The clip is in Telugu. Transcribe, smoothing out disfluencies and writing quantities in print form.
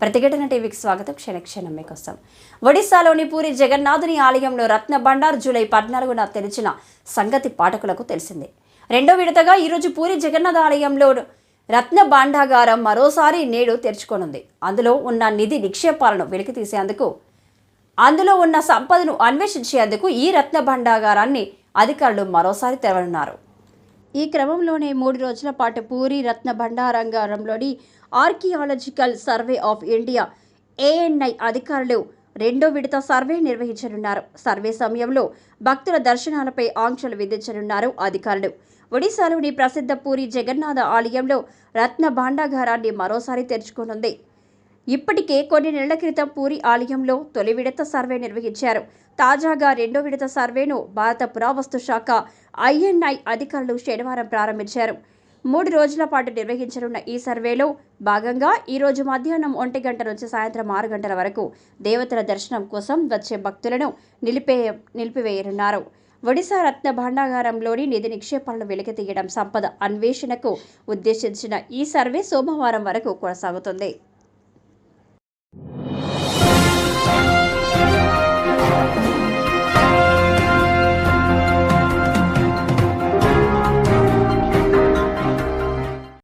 ప్రతిఘటన టీవీకి స్వాగతం. క్షణక్షణం మీకోసం. ఒడిశాలోని పూరి జగన్నాథుని ఆలయంలో రత్న భండార్ జూలై 14న తెరిచిన సంగతి పాఠకులకు తెలిసిందే. రెండో విడతగా ఈరోజు పూరి జగన్నాథ ఆలయంలో రత్న భాండాగారం మరోసారి నేడు తెరుచుకోనుంది. అందులో ఉన్న నిధి నిక్షేపాలను వెలికితీసేందుకు, అందులో ఉన్న సంపదను అన్వేషించేందుకు ఈ రత్న భాండాగారాన్ని అధికారులు మరోసారి తెరవనున్నారు. ఈ క్రమంలోనే 3 రోజుల పాటు పూరి రత్న భండారాగారంలోని archaeological survey of India ANI అధికారులు రెండో విడత సర్వే నిర్వహించనున్నారు. సర్వే సమయంలో భక్తుల దర్శనాలపై ఆంక్షలు విధించనున్నారు అధికారులు. ఒడిశాలోని ప్రసిద్ధ పూరి జగన్నాథ ఆలయంలో రత్న భాండాగారాన్ని మరోసారి తెరుచుకోనుంది. ఇప్పటికే కొన్ని నెలల క్రితం పూరి ఆలయంలో తొలి విడత సర్వే నిర్వహించారు. తాజాగా రెండో విడత సర్వేను భారత పురావస్తు శాఖ INI అధికారులు శనివారం ప్రారంభించారు. 3 రోజుల పాటు నిర్వహించనున్న ఈ సర్వేలో భాగంగా ఈరోజు మధ్యాహ్నం 1 గంట నుంచి సాయంత్రం 6 గంటల వరకు దేవతల దర్శనం కోసం వచ్చే భక్తులను నిలిపివేయనున్నారు. ఒడిశా రత్న భాండాగారంలోని నిధి నిక్షేపాలను వెలికితీయడం, సంపద అన్వేషణకు ఉద్దేశించిన ఈ సర్వే సోమవారం వరకు కొనసాగుతుంది.